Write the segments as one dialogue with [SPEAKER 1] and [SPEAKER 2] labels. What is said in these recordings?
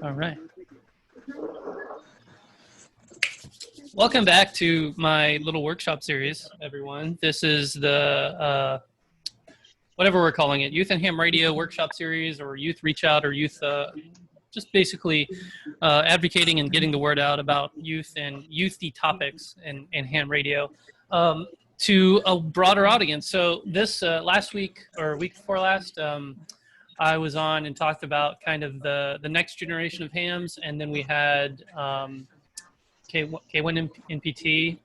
[SPEAKER 1] All right. Welcome back to my little workshop series, everyone. This is the, whatever we're calling it, Youth and Ham Radio Workshop Series, or Youth Reach Out, or Youth, just basically advocating and getting the word out about youth and youthy topics in ham radio to a broader audience. So this last week, or week before last, I was on and talked about kind of the next generation of hams, and then we had K1 NPT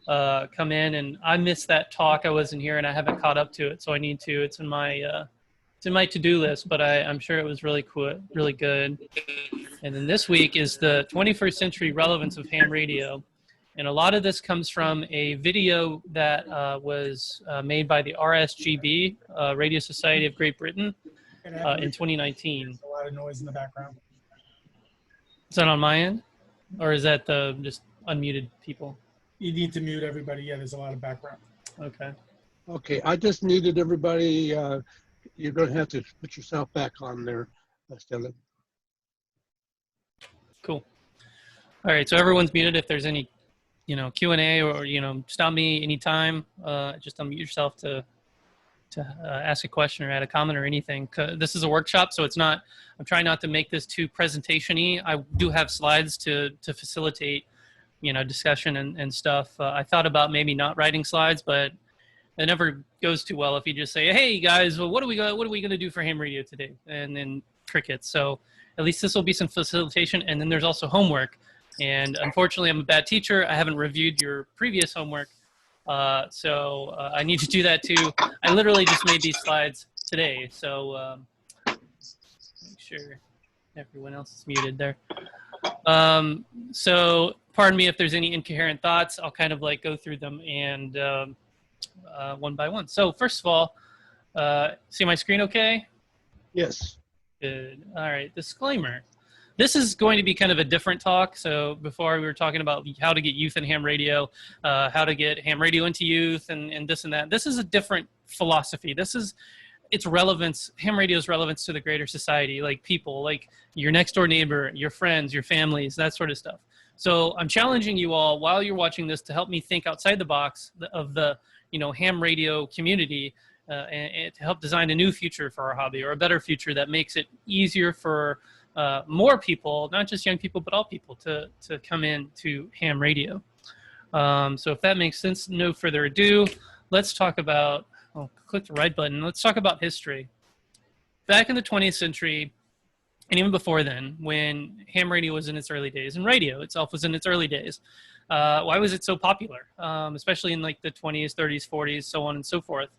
[SPEAKER 1] come in, and I missed that talk. I wasn't here, and I haven't caught up to it, so I need to. It's in my to-do list, but I'm sure it was really cool, really good. And then this week is the 21st century relevance of ham radio, and a lot of this comes from a video that was made by the RSGB, Radio Society of Great Britain, in 2019.
[SPEAKER 2] A lot of noise in the background.
[SPEAKER 1] Is that on my end, or is that the just unmuted people?
[SPEAKER 2] You need to mute everybody. Yeah, there's a lot of background.
[SPEAKER 1] Okay.
[SPEAKER 3] Okay, I just muted everybody. You're going to have to put yourself back on there, Stellan.
[SPEAKER 1] Cool. All right, so everyone's muted. If there's any, Q&A or stop me anytime. Just unmute yourself to ask a question or add a comment or anything. This is a workshop, so it's not. I'm trying not to make this too presentation-y. I do have slides to facilitate, discussion and stuff. I thought about maybe not writing slides, but it never goes too well if you just say, "Hey guys, well, what are we going to do for ham radio today?" and then crickets. So at least this will be some facilitation, and then there's also homework. And unfortunately, I'm a bad teacher. I haven't reviewed your previous homework. So I need to do that too. I literally just made these slides today, so make sure everyone else is muted there. So pardon me if there's any incoherent thoughts. I'll kind of go through them and one by one. So first of all, see my screen okay?
[SPEAKER 3] Yes.
[SPEAKER 1] Good. All right, disclaimer. This is going to be kind of a different talk. So before we were talking about how to get youth in ham radio, how to get ham radio into youth and this and that. This is a different philosophy. It's relevance, ham radio's relevance to the greater society, like people, like your next door neighbor, your friends, your families, that sort of stuff. So I'm challenging you all while you're watching this to help me think outside the box of the ham radio community and to help design a new future for our hobby, or a better future that makes it easier for more people, not just young people, but all people to come in to ham radio. So if that makes sense, no further ado, let's talk about, I'll click the right button. Let's talk about history. Back in the 20th century, and even before then, when ham radio was in its early days, and radio itself was in its early days, why was it so popular? Especially in the 20s, 30s, 40s, so on and so forth.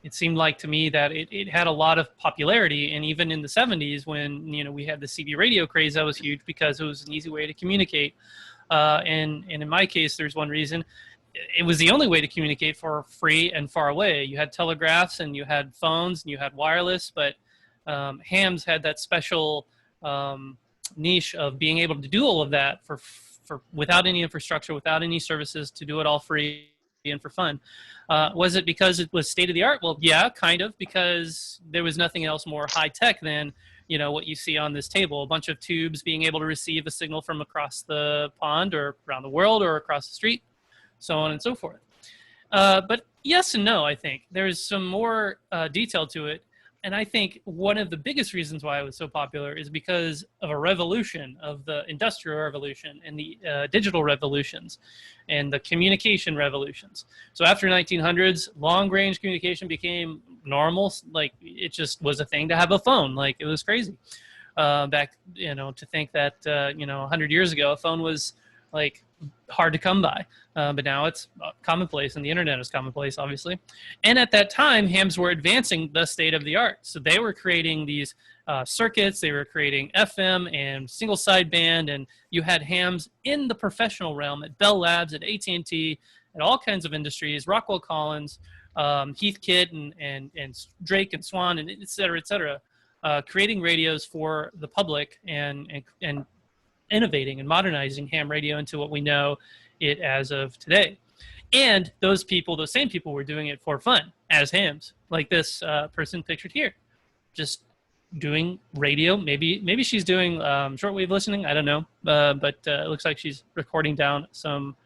[SPEAKER 1] It seemed like to me that it had a lot of popularity, and even in the 70s when we had the CB radio craze, that was huge because it was an easy way to communicate. And in my case, there's one reason. It was the only way to communicate for free and far away. You had telegraphs and you had phones and you had wireless, but hams had that special niche of being able to do all of that for without any infrastructure, without any services, to do it all free and for fun. Was it because it was state of the art? Well, yeah, kind of, because there was nothing else more high tech than what you see on this table, a bunch of tubes being able to receive a signal from across the pond or around the world or across the street, so on and so forth. But yes and no, I think. There's some more detail to it. And I think one of the biggest reasons why it was so popular is because of a revolution, of the Industrial Revolution and the digital revolutions and the communication revolutions. So after 1900s, long-range communication became normal. It just was a thing to have a phone. It was crazy. Back, to think that, 100 years ago, a phone was hard to come by. But now it's commonplace, and the internet is commonplace, obviously. And at that time, hams were advancing the state of the art. So they were creating these circuits, they were creating FM and single sideband, and you had hams in the professional realm at Bell Labs, at AT&T, at all kinds of industries, Rockwell Collins, Heathkit, and Drake and Swan, and et cetera, creating radios for the public and innovating and modernizing ham radio into what we know it as of today. And those same people were doing it for fun as hams, like this person pictured here. Just doing radio. Maybe she's doing shortwave listening. I don't know, but it looks like she's recording down some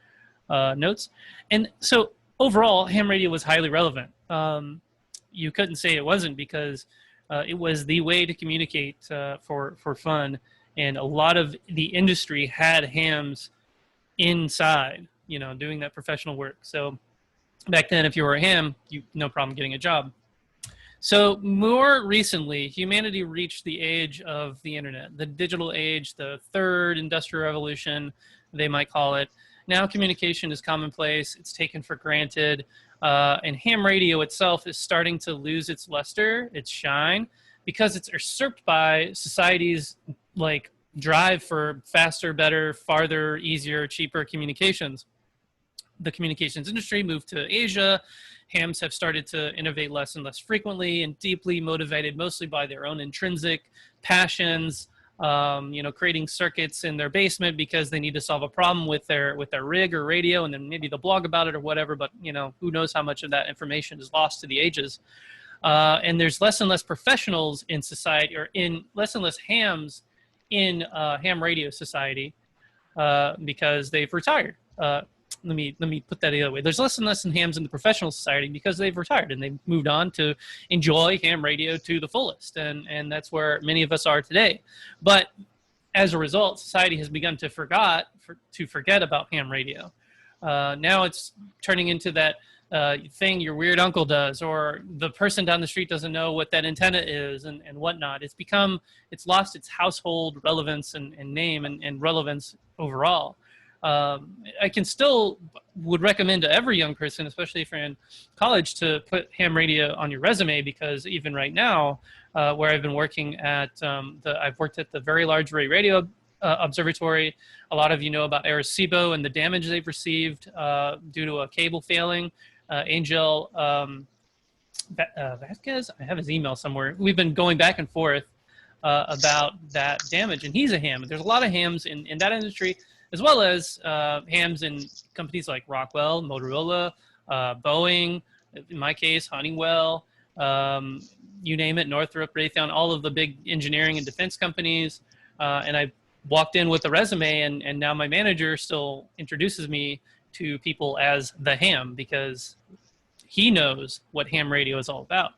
[SPEAKER 1] notes. And so overall, ham radio was highly relevant. You couldn't say it wasn't, because it was the way to communicate for fun. And a lot of the industry had hams inside, doing that professional work. So back then, if you were a ham, no problem getting a job. So more recently, humanity reached the age of the internet, the digital age, the third industrial revolution, they might call it. Now communication is commonplace. It's taken for granted. And ham radio itself is starting to lose its luster, its shine, because it's usurped by society's drive for faster, better, farther, easier, cheaper communications. The communications industry moved to Asia. Hams have started to innovate less and less frequently, and deeply motivated mostly by their own intrinsic passions, creating circuits in their basement because they need to solve a problem with their rig or radio, and then maybe they'll blog about it or whatever, but who knows how much of that information is lost to the ages. And there's less and less professionals in society, or in less and less hams in ham radio society, because they've retired. Let me put that the other way. There's less and less hams in the professional society because they've retired and they've moved on to enjoy ham radio to the fullest, and that's where many of us are today. But as a result, society has begun to forget about ham radio. Now it's turning into that thing your weird uncle does, or the person down the street doesn't know what that antenna is, and whatnot. It's lost its household relevance and name and relevance overall. I would recommend to every young person, especially if you're in college, to put ham radio on your resume, because even right now, where I've been working at, I've worked at the Very Large Array Radio Observatory. A lot of you know about Arecibo and the damage they've received due to a cable failing. Angel Vasquez, I have his email somewhere. We've been going back and forth about that damage, and he's a ham. There's a lot of hams in that industry, as well as hams in companies like Rockwell, Motorola, Boeing, in my case, Honeywell, you name it, Northrop, Raytheon, all of the big engineering and defense companies. And I walked in with a resume, and now my manager still introduces me to people as the ham, because he knows what ham radio is all about.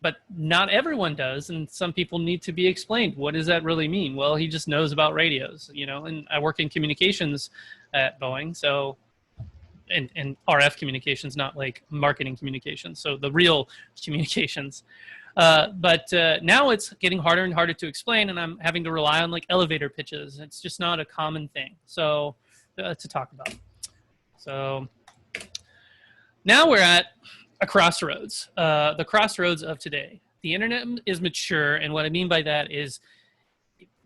[SPEAKER 1] But not everyone does, and some people need to be explained. What does that really mean? Well, he just knows about radios, and I work in communications at Boeing, so, and RF communications, not like marketing communications, so the real communications. But now it's getting harder and harder to explain, and I'm having to rely on elevator pitches. It's just not a common thing to talk about. So now we're at a crossroads, the crossroads of today. The internet is mature, and what I mean by that is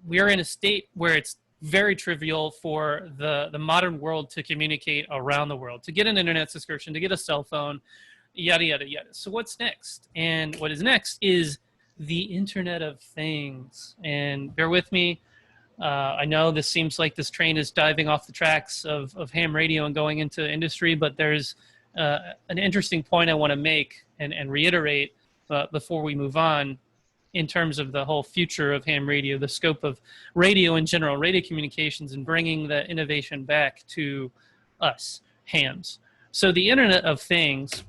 [SPEAKER 1] we're in a state where it's very trivial for the modern world to communicate around the world, to get an internet subscription, to get a cell phone, yada, yada, yada. So what's next? And what is next is the Internet of Things. And bear with me. I know this seems like this train is diving off the tracks of ham radio and going into industry, but there's an interesting point I want to make and reiterate before we move on, in terms of the whole future of ham radio, the scope of radio in general, radio communications, and bringing the innovation back to us, hams. So the Internet of Things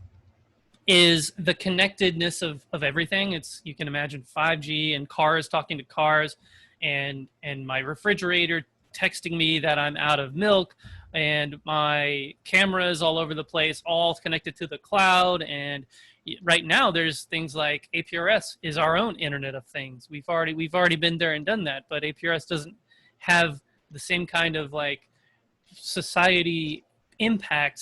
[SPEAKER 1] is the connectedness of everything. You can imagine 5G and cars talking to cars, and my refrigerator texting me that I'm out of milk, and my cameras all over the place, all connected to the cloud. And right now there's things like APRS is our own Internet of Things. We've already been there and done that, but APRS doesn't have the same kind of societal impact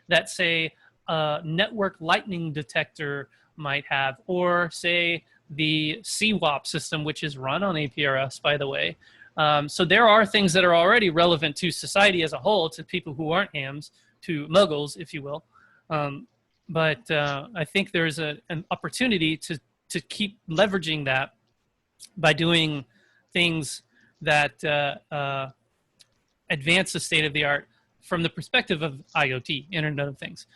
[SPEAKER 1] that, say, a network lightning detector might have, or say the CWAP system, which is run on APRS, by the way. So there are things that are already relevant to society as a whole, to people who aren't hams, to muggles, if you will. But I think there's an opportunity to keep leveraging that by doing things that advance the state of the art from the perspective of IoT, Internet of Things.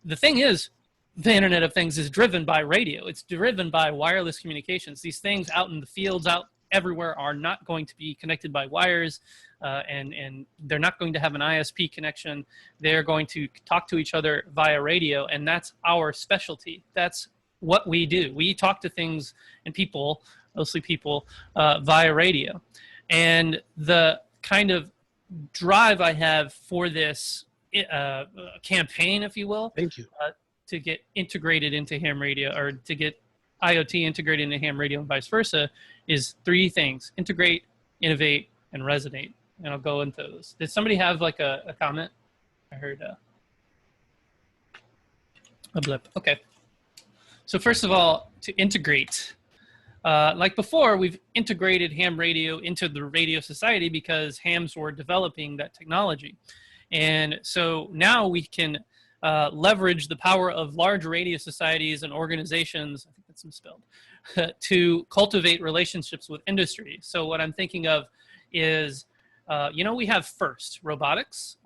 [SPEAKER 1] The thing is, the Internet of Things is driven by radio. It's driven by wireless communications. These things out in the fields, out everywhere, are not going to be connected by wires, and they're not going to have an ISP connection. They're going to talk to each other via radio, and that's our specialty. That's what we do. We talk to things and people, mostly people, via radio. And the kind of drive I have for this campaign, if you will,
[SPEAKER 3] Thank you.
[SPEAKER 1] to get integrated into ham radio, or to get IoT integrated into ham radio and vice versa, is three things: integrate, innovate, and resonate. And I'll go into those. Did somebody have like a comment? I heard a blip. Okay. So first of all, to integrate. Like before, we've integrated ham radio into the Radio Society because hams were developing that technology. And so now we can leverage the power of large radio societies and organizations, I think that's misspelled, to cultivate relationships with industry. So what I'm thinking of is, we have FIRST, robotics.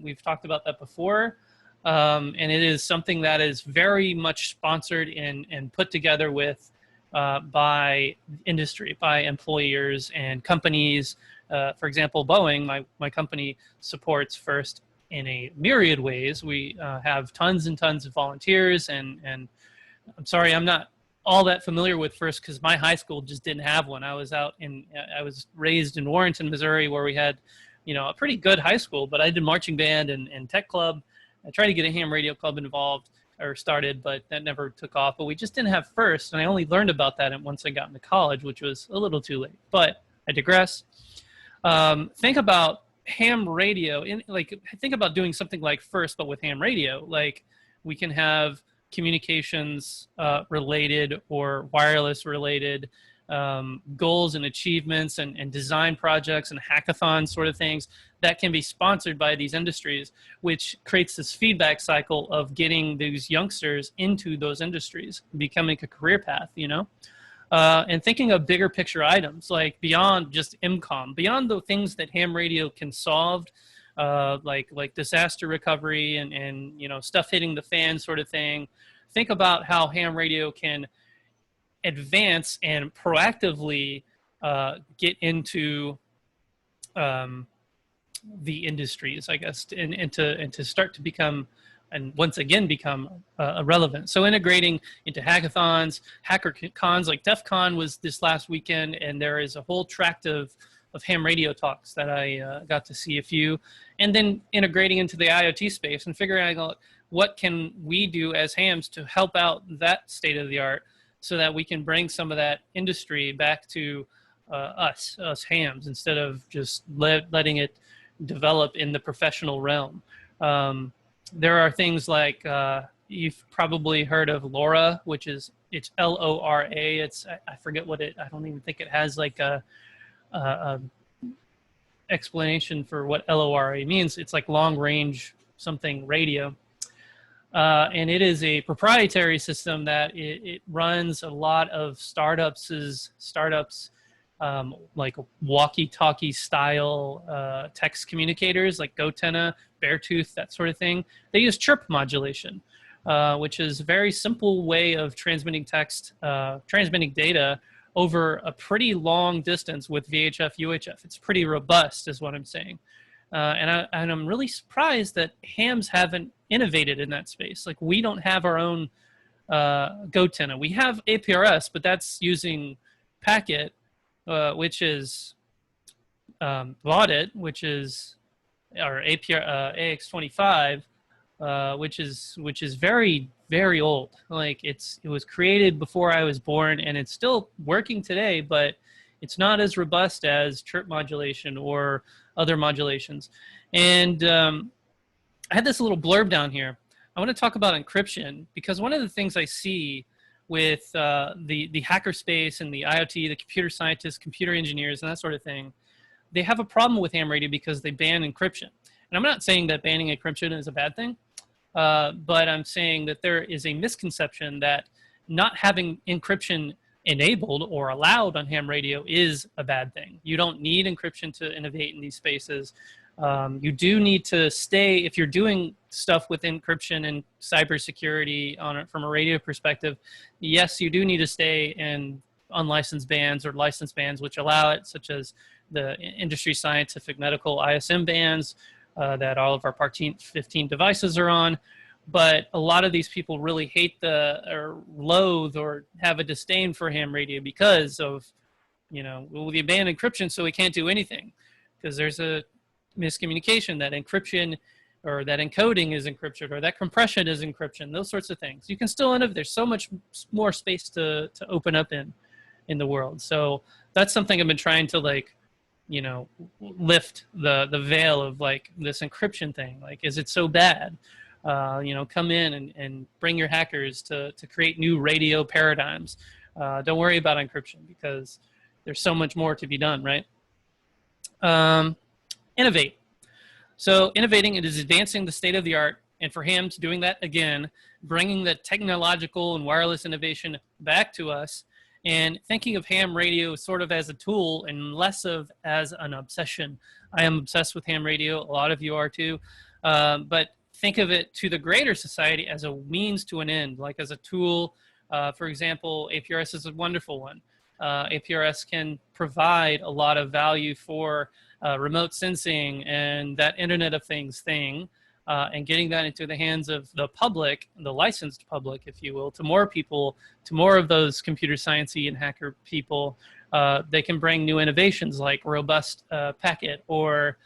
[SPEAKER 1] We've talked about that before. And it is something that is very much sponsored and put together with by industry, by employers and companies. For example, Boeing, my company, supports FIRST in a myriad ways. We have tons and tons of volunteers, and I'm sorry, I'm not all that familiar with FIRST because my high school just didn't have one. I was raised in Warrenton, Missouri, where we had, a pretty good high school, but I did marching band and tech club. I tried to get a ham radio club involved or started, but that never took off. But we just didn't have FIRST, and I only learned about that once I got into college, which was a little too late. But I digress. Think about ham radio. Think about doing something like FIRST, but with ham radio. Like, we can have communications related or wireless related goals and achievements and design projects and hackathons, sort of things that can be sponsored by these industries, which creates this feedback cycle of getting these youngsters into those industries, becoming a career path, and thinking of bigger picture items, like beyond just IMCOM, beyond the things that ham radio can solve, like disaster recovery and stuff hitting the fan, sort of thing. Think about how ham radio can advance and proactively get into the industries, I guess, and to start to become, and once again become relevant. So integrating into hackathons, hacker cons, like DEF CON was this last weekend, and there is a whole tract of ham radio talks that I got to see a few, and then integrating into the IoT space and figuring out what can we do as hams to help out that state of the art, so that we can bring some of that industry back to us hams, instead of just letting it develop in the professional realm. There are things like, you've probably heard of LoRa, it's L-O-R-A. I forget I don't even think it has like a explanation for what LORA means. It's like long range something radio. And it is a proprietary system that it runs a lot of startups, like walkie-talkie style text communicators, like Gotenna, Beartooth, that sort of thing. They use chirp modulation, which is a very simple way of transmitting transmitting data over a pretty long distance with VHF, UHF. It's pretty robust, is what I'm saying. And I'm really surprised that hams haven't innovated in that space. Like, we don't have our own Gotenna. We have APRS, but that's using Packet, which is Vaudit, which is, or AX25, which is very, very old. Like, it was created before I was born, and it's still working today, but it's not as robust as chirp modulation or other modulations. And I had this little blurb down here. I want to talk about encryption, because one of the things I see with the hacker space and the IoT, the computer scientists, computer engineers, and that sort of thing, they have a problem with ham radio because they ban encryption. And I'm not saying that banning encryption is a bad thing, but I'm saying that there is a misconception that not having encryption enabled or allowed on ham radio is a bad thing. You don't need encryption to innovate in these spaces. You do need to stay, if you're doing stuff with encryption and cybersecurity on it from a radio perspective, yes, you do need to stay in unlicensed bands or licensed bands which allow it, such as the industry scientific medical ISM bands that all of our Part 15 devices are on. But a lot of these people really hate or loathe or have a disdain for ham radio because of, well, we ban encryption, so we can't do anything because there's a miscommunication that encryption or that encoding is encryption or that compression is encryption, those sorts of things. You can still innovate. There's so much more space to open up in the world. So that's something I've been trying to lift the veil of this encryption thing. Is it so bad? Come in and bring your hackers to create new radio paradigms. Don't worry about encryption because there's so much more to be done, right? Innovate. So innovating, it is advancing the state of the art. And for hams, doing that again, bringing the technological and wireless innovation back to us and thinking of ham radio sort of as a tool and less of as an obsession. I am obsessed with ham radio. A lot of you are too. But think of it to the greater society as a means to an end, like as a tool. For example, APRS is a wonderful one. APRS can provide a lot of value for remote sensing and that Internet of Things thing, and getting that into the hands of the public, the licensed public, if you will, to more people, to more of those computer sciencey and hacker people. They can bring new innovations like robust packet, or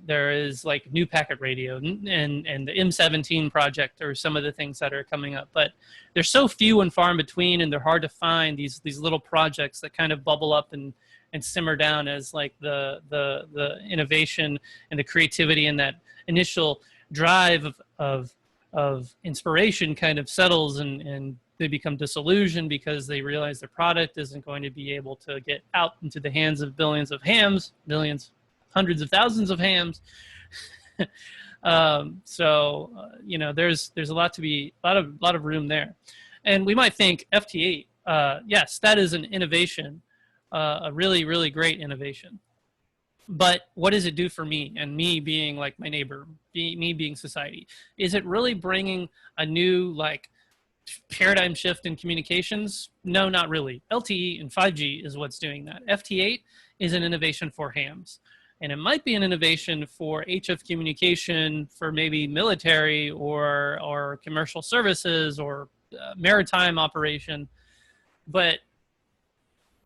[SPEAKER 1] there is new packet radio and the M17 project, or some of the things that are coming up. But they're so few and far in between, and they're hard to find, these little projects that kind of bubble up and simmer down as the innovation and the creativity and that initial drive of inspiration kind of settles, and they become disillusioned because they realize their product isn't going to be able to get out into the hands of billions of hams, millions, hundreds of thousands of hams. There's a lot of room there. And we might think FT8, yes, that is an innovation, a really, really great innovation. But what does it do for me, and me being like my neighbor, me being society? Is it really bringing a new paradigm shift in communications? No, not really. LTE and 5G is what's doing that. FT8 is an innovation for hams. And it might be an innovation for HF communication for maybe military or commercial services or maritime operation. But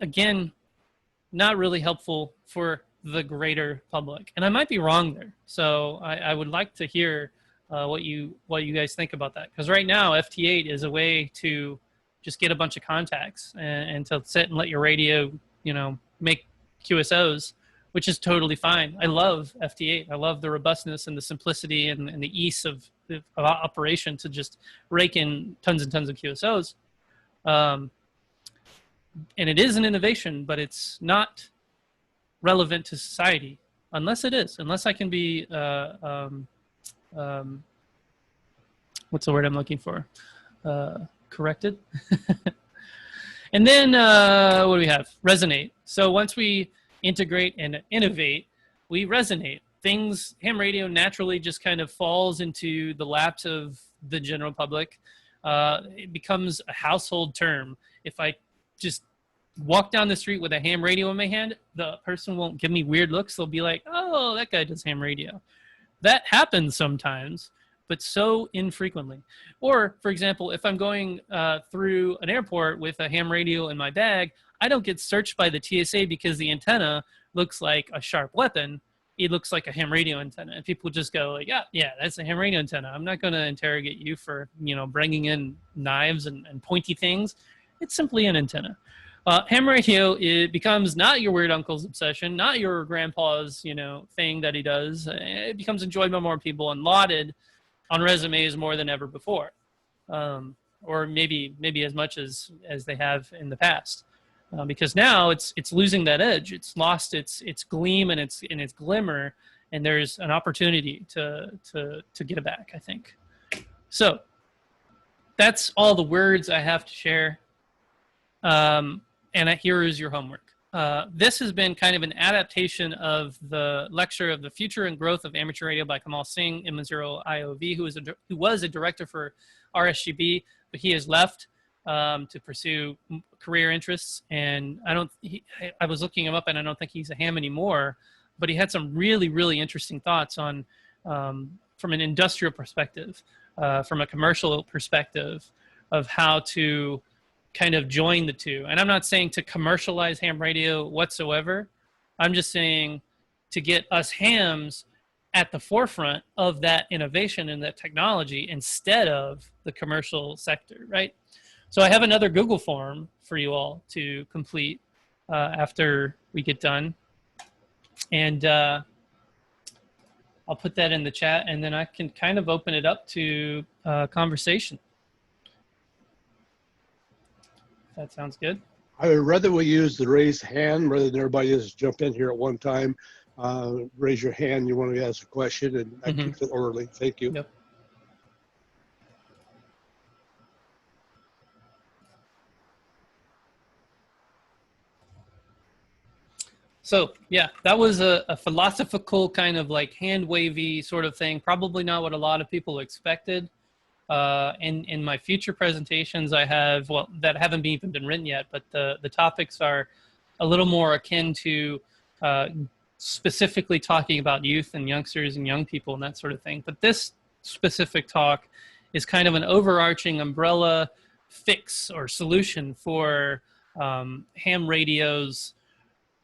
[SPEAKER 1] again, not really helpful for the greater public. And I might be wrong there. So I would like to hear what you guys think about that. Because right now, FT8 is a way to just get a bunch of contacts and to sit and let your radio, make QSOs, which is totally fine. I love FT8. I love the robustness and the simplicity and the ease of operation to just rake in tons and tons of QSOs. And it is an innovation, but it's not relevant to society, unless I can be, what's the word I'm looking for? Corrected. And then what do we have? Resonate. So once we integrate and innovate, we resonate. Ham radio naturally just kind of falls into the laps of the general public. It becomes a household term. If I just walk down the street with a ham radio in my hand, the person won't give me weird looks. They'll be like, oh, that guy does ham radio. That happens sometimes, but so infrequently. Or, for example, if I'm going through an airport with a ham radio in my bag, I don't get searched by the TSA because the antenna looks like a sharp weapon. It looks like a ham radio antenna. And people just go yeah, that's a ham radio antenna. I'm not going to interrogate you for, bringing in knives and pointy things. It's simply an antenna. Ham radio, it becomes not your weird uncle's obsession, not your grandpa's, thing that he does. It becomes enjoyed by more people and lauded on resumes more than ever before, or maybe as much as they have in the past, because now it's losing that edge. It's lost its gleam and its glimmer, and there's an opportunity to get it back, I think. So that's all the words I have to share. And here is your homework. this has been kind of an adaptation of the lecture of the Future and Growth of Amateur Radio by Kamal Singh, M0 IOV, who was a director for RSGB, but he has left to pursue career interests. And I was looking him up, and I don't think he's a ham anymore, but he had some really, really interesting thoughts on, from an industrial perspective, from a commercial perspective, of how to kind of join the two. And I'm not saying to commercialize ham radio whatsoever. I'm just saying to get us hams at the forefront of that innovation and that technology instead of the commercial sector, right? So I have another Google form for you all to complete after we get done. And I'll put that in the chat, and then I can kind of open it up to conversation. That sounds good.
[SPEAKER 3] I would rather we use the raised hand rather than everybody just jump in here at one time. Raise your hand, you want to ask a question, and I keep it orderly. Thank you.
[SPEAKER 1] Yep. So yeah, that was a philosophical kind of like hand wavy sort of thing. Probably not what a lot of people expected. In my future presentations, I have, well, that haven't even been written yet, but the topics are a little more akin to specifically talking about youth and youngsters and young people and that sort of thing. But this specific talk is kind of an overarching umbrella fix or solution for ham radio's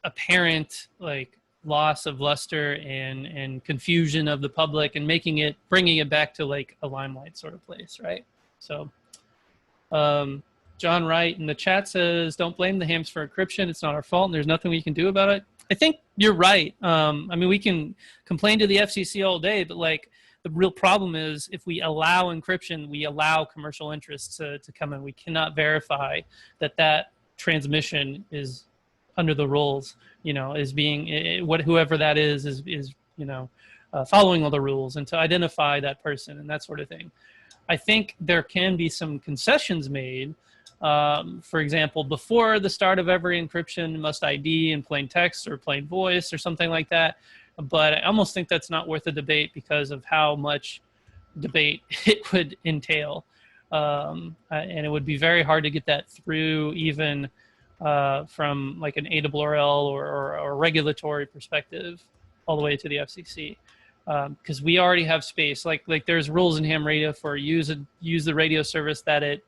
[SPEAKER 1] apparent like loss of luster and confusion of the public, and bringing it back to like a limelight sort of place, right? So John Wright in the chat says, don't blame the hams for encryption. It's not our fault and there's nothing we can do about it. I think you're right. I mean, we can complain to the FCC all day, but like the real problem is if we allow encryption, we allow commercial interests to come in. We cannot verify that transmission is under the rules, you know, is being whoever that is you know, following all the rules, and to identify that person and that sort of thing. I think there can be some concessions made. For example, before the start of every encryption, must ID in plain text or plain voice or something like that. But I almost think that's not worth a debate because of how much debate it would entail. And it would be very hard to get that through even from like an ARRL or regulatory perspective all the way to the FCC. Because we already have space. Like there's rules in ham radio for use the radio service that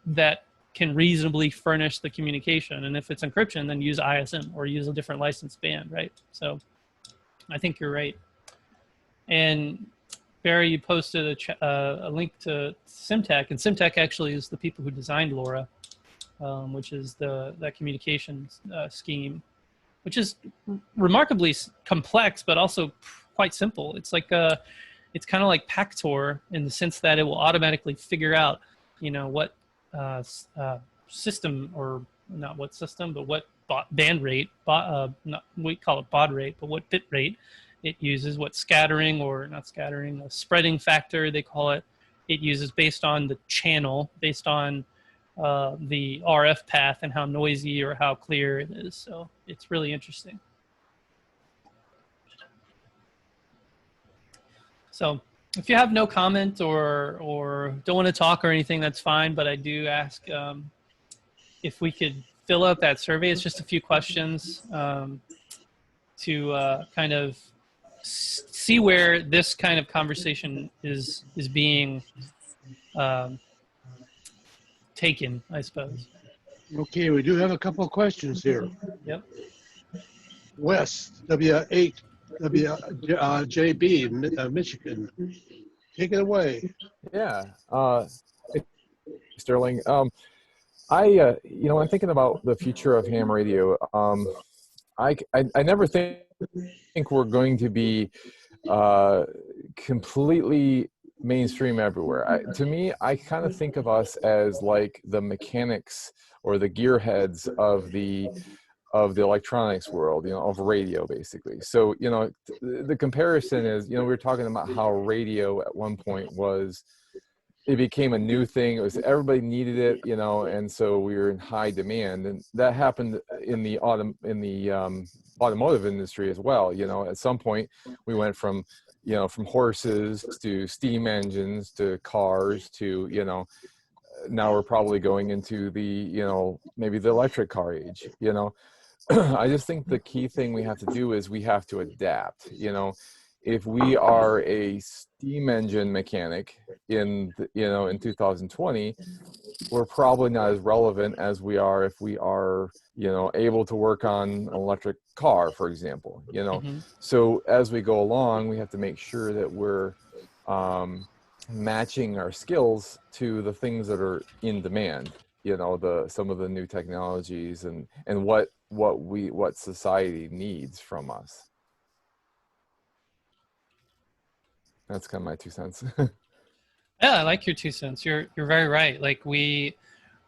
[SPEAKER 1] that can reasonably furnish the communication. And if it's encryption, then use ISM or use a different license band, right? So I think you're right. And Barry, you posted a link to Symtec, and Symtec actually is the people who designed LoRa, which is that communication scheme, which is remarkably complex, but also quite simple. It's like it's kind of like Pactor in the sense that it will automatically figure out, you know, what system, or not what system, but what band rate, we call it baud rate, but what bit rate it uses, what scattering or not scattering, a spreading factor they call it, it uses based on the channel, based on the RF path and how noisy or how clear it is. So it's really interesting. So if you have no comment or don't want to talk or anything, that's fine. But I do ask if we could fill out that survey. It's just a few questions to kind of see where this kind of conversation is being taken, I suppose.
[SPEAKER 3] Okay, we do have a couple of questions here.
[SPEAKER 1] Yep.
[SPEAKER 3] Wes, W8, JB, Michigan. Take it away.
[SPEAKER 4] Yeah. Sterling. You know, I'm thinking about the future of ham radio. I never think we're going to be completely mainstream everywhere. To me, I kind of think of us as like the mechanics or the gearheads of the electronics world, you know, of radio basically. So, you know, the comparison is, you know, we were talking about how radio at one point was it became a new thing. It was, everybody needed it, you know, and so we were in high demand, and that happened in the automotive industry as well. You know, at some point we went from, you know, from horses to steam engines to cars to, you know, now we're probably going into the, you know, maybe the electric car age, you know. I just think the key thing we have to do is we have to adapt. You know, if we are a steam engine mechanic in, you know, in 2020, we're probably not as relevant as we are if we are, you know, able to work on an electric car, for example, you know. So as we go along, we have to make sure that we're matching our skills to the things that are in demand, you know, some of the new technologies and what society needs from us. That's kind of my 2 cents.
[SPEAKER 1] Yeah, I like your 2 cents. You're very right. Like we,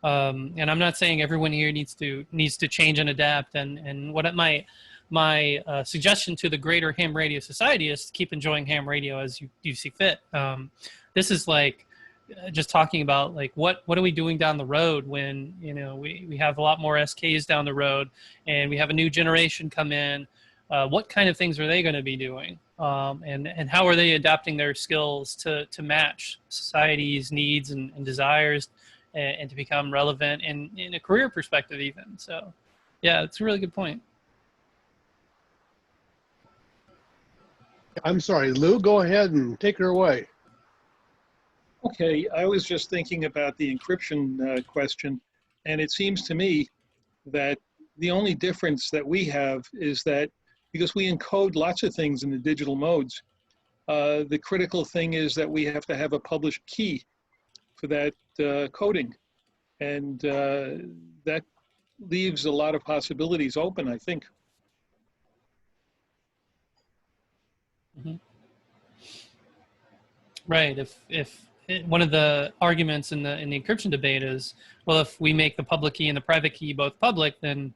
[SPEAKER 1] and I'm not saying everyone here needs to change and adapt. And what my suggestion to the greater ham radio society is to keep enjoying ham radio as you see fit. This is like just talking about like what are we doing down the road when, you know, we have a lot more SKs down the road and we have a new generation come in. What kind of things are they going to be doing? And how are they adapting their skills to match society's needs and desires and to become relevant in a career perspective even. So yeah, it's a really good point.
[SPEAKER 3] I'm sorry, Lou, go ahead and take her away.
[SPEAKER 5] Okay, I was just thinking about the encryption question, and it seems to me that the only difference that we have is that because we encode lots of things in the digital modes, the critical thing is that we have to have a published key for that coding. And that leaves a lot of possibilities open, I think.
[SPEAKER 1] Right. If one of the arguments in the encryption debate is, well, if we make the public key and the private key both public, then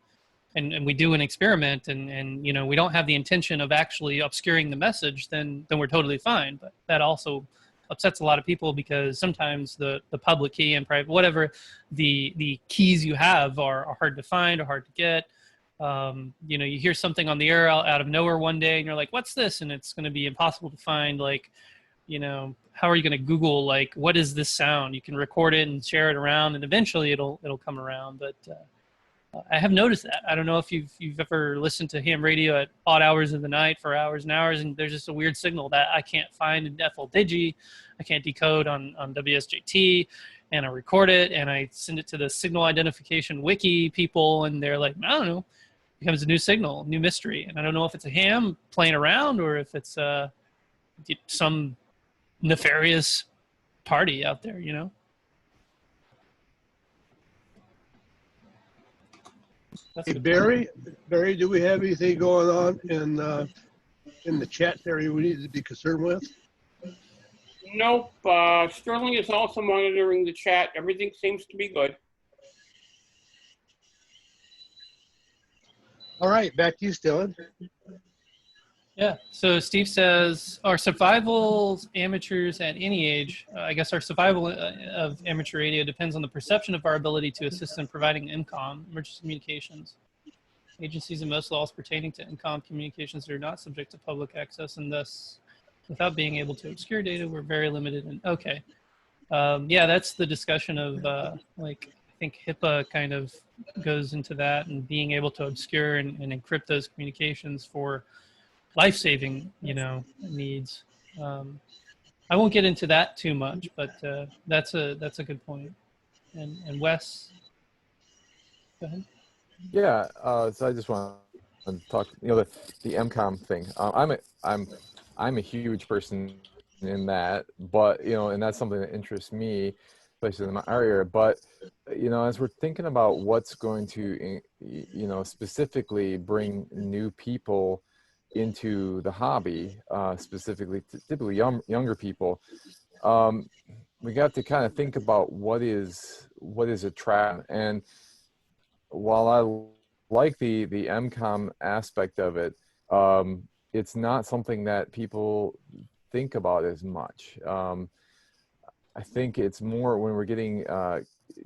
[SPEAKER 1] and we do an experiment and you know, we don't have the intention of actually obscuring the message, then we're totally fine. But that also upsets a lot of people because sometimes the public key and private, whatever the keys you have are hard to find or hard to get. You know, you hear something on the air out of nowhere one day and you're like, what's this? And it's going to be impossible to find. Like, you know, how are you going to Google, like, what is this sound? You can record it and share it around and eventually it'll come around. But I have noticed that. I don't know if you've ever listened to ham radio at odd hours of the night for hours and hours, and there's just a weird signal that I can't find in FLDigi, I can't decode on WSJT, and I record it and I send it to the signal identification wiki people, and they're like, I don't know, it becomes a new signal, new mystery, and I don't know if it's a ham playing around or if it's some nefarious party out there, you know.
[SPEAKER 3] Hey, Barry, do we have anything going on in the chat area we need to be concerned with?
[SPEAKER 6] Nope. Sterling is also monitoring the chat. Everything seems to be good.
[SPEAKER 3] All right, back to you, Sterling.
[SPEAKER 1] Yeah, so Steve says, are survivals amateurs at any age? I guess our survival of amateur radio depends on the perception of our ability to assist in providing IMCOM, emergency communications. Agencies and most laws pertaining to IMCOM communications are not subject to public access, and thus, without being able to obscure data, we're very limited. And okay, yeah, that's the discussion of like, I think HIPAA kind of goes into that, and being able to obscure and encrypt those communications for life-saving, you know, needs. I won't get into that too much, but that's a good point. And Wes, go ahead.
[SPEAKER 4] Yeah, so I just want to talk, you know, the MCOM thing. I'm a huge person in that, but you know, and that's something that interests me, especially in my area. But you know, as we're thinking about what's going to, you know, specifically bring new people into the hobby, specifically typically younger people, we got to kind of think about what is a trap. And while I like the MCOM aspect of it, it's not something that people think about as much. I think it's more when we're getting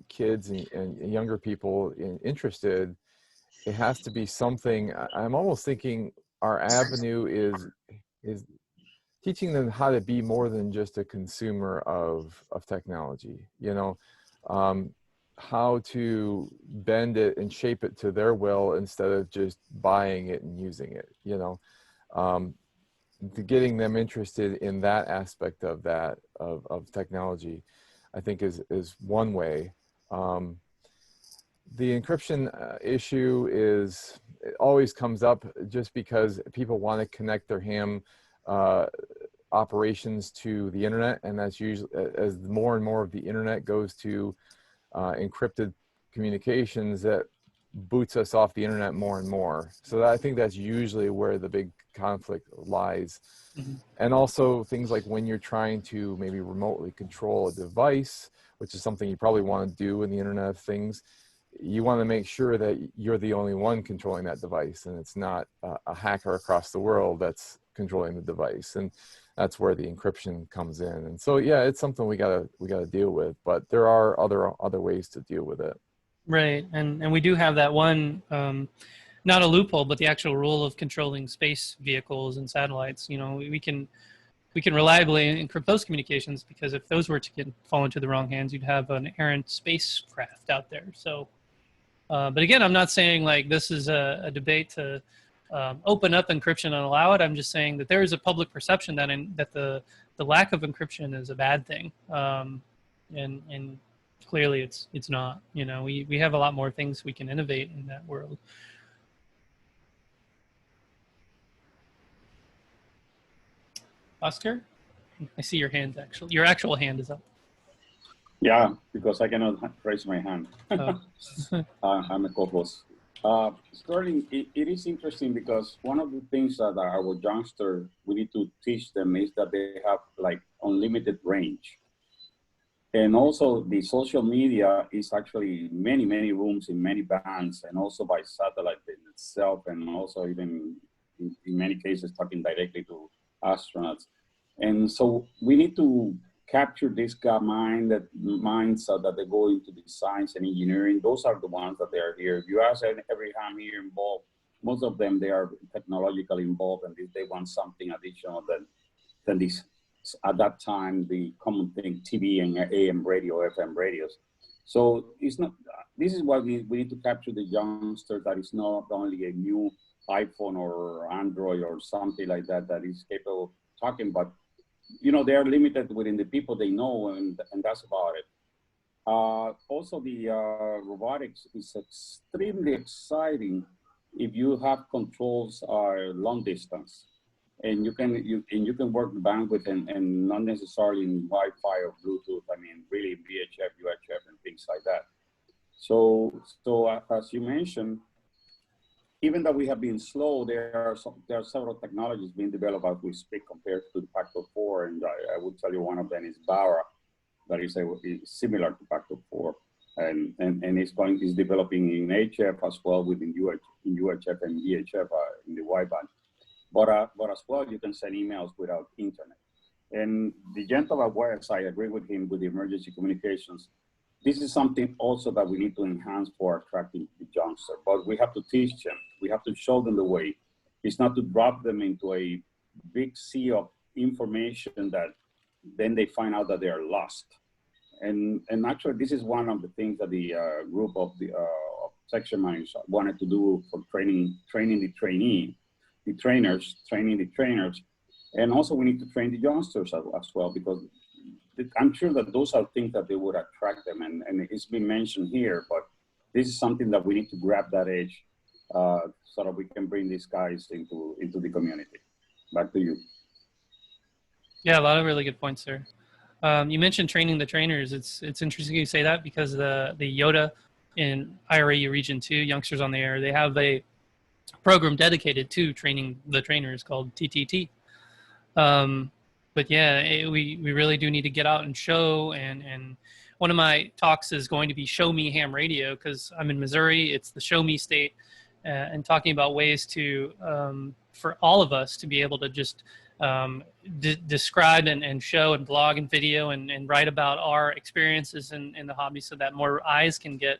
[SPEAKER 4] kids and younger people interested, it has to be something. I'm almost thinking our avenue is teaching them how to be more than just a consumer of technology, how to bend it and shape it to their will instead of just buying it and using it, to getting them interested in that aspect of that, of technology, I think is one way. The encryption issue it always comes up just because people want to connect their ham operations to the internet, and that's usually, as more and more of the internet goes to encrypted communications, that boots us off the internet more and more. So I think that's usually where the big conflict lies. And also things like when you're trying to maybe remotely control a device, which is something you probably want to do in the Internet of Things, you want to make sure that you're the only one controlling that device, and it's not a hacker across the world that's controlling the device. And that's where the encryption comes in. And so, yeah, it's something we gotta deal with, but there are other ways to deal with it.
[SPEAKER 1] Right, and we do have that one, not a loophole, but the actual rule of controlling space vehicles and satellites. We can reliably encrypt those communications, because if those were to fall into the wrong hands, you'd have an errant spacecraft out there. So, but again, I'm not saying like this is a debate to open up encryption and allow it. I'm just saying that there is a public perception that the lack of encryption is a bad thing, and clearly it's not. We have a lot more things we can innovate in that world. Oscar, I see your hand. Your actual hand is up.
[SPEAKER 7] Yeah, because I cannot raise my hand.
[SPEAKER 1] Oh.
[SPEAKER 7] I'm a co-host. Sterling, it is interesting because one of the things that our youngsters, we need to teach them is that they have like unlimited range. And also the social media is actually many, many rooms in many bands, and also by satellite in itself, and also even in many cases talking directly to astronauts. And so we need to capture this minds that they go into the science and engineering. Those are the ones that they are here. If you ask every ham here involved, most of them, they are technologically involved, and they want something additional than this. At that time, the common thing, TV and AM radio, FM radios. So it's not, this is why we need to capture the youngster, that is not only a new iPhone or Android or something like that is capable of talking, but they are limited within the people they know, and that's about it. Also, the robotics is extremely exciting if you have controls long distance, and you can work the bandwidth and not necessarily in Wi-Fi or Bluetooth. I mean, really VHF, UHF, and things like that. So as you mentioned, even though we have been slow, there are several technologies being developed as we speak compared to the Factor 4, and I would tell you one of them is Barra, that is similar to Factor 4, and is developing in HF as well, within UHF and VHF in the wideband. But as well, you can send emails without internet. And the gentleman West, I agree with him with the emergency communications. This is something also that we need to enhance for attracting the youngster, but we have to teach them. We have to show them the way. It's not to drop them into a big sea of information that then they find out that they are lost. And actually, this is one of the things that the group of the section managers wanted to do for training the trainers. And also we need to train the youngsters as well, because I'm sure that those are things that they would attract them, and it's been mentioned here, but this is something that we need to grab that edge so that we can bring these guys into the community. Back to you.
[SPEAKER 1] Yeah, a lot of really good points there. You mentioned training the trainers. It's interesting you say that, because the YOTA in IRAU Region 2, Youngsters on the Air, they have a program dedicated to training the trainers called TTT. But yeah, we really do need to get out and show, and one of my talks is going to be Show Me Ham Radio, because I'm in Missouri, it's the Show Me state, and talking about ways to, for all of us to be able to just describe and show and blog and video and write about our experiences in the hobby, so that more eyes can get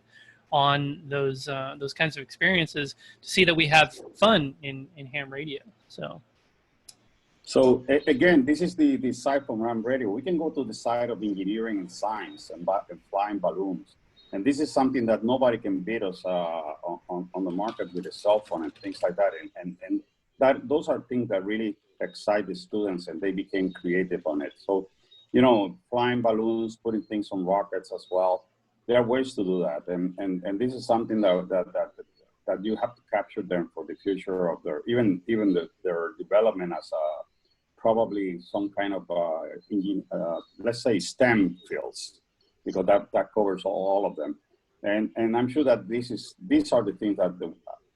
[SPEAKER 1] on those kinds of experiences, to see that we have fun in ham radio. So
[SPEAKER 7] again, this is the side from ham radio. We can go to the side of engineering and science and flying balloons. And this is something that nobody can beat us on the market with a cell phone and things like that. And those are things that really excite the students, and they became creative on it. So, you know, flying balloons, putting things on rockets as well. There are ways to do that. And this is something that you have to capture them for the future of their, even their development as probably some kind of, let's say STEM fields, because that covers all of them. And I'm sure that these are the things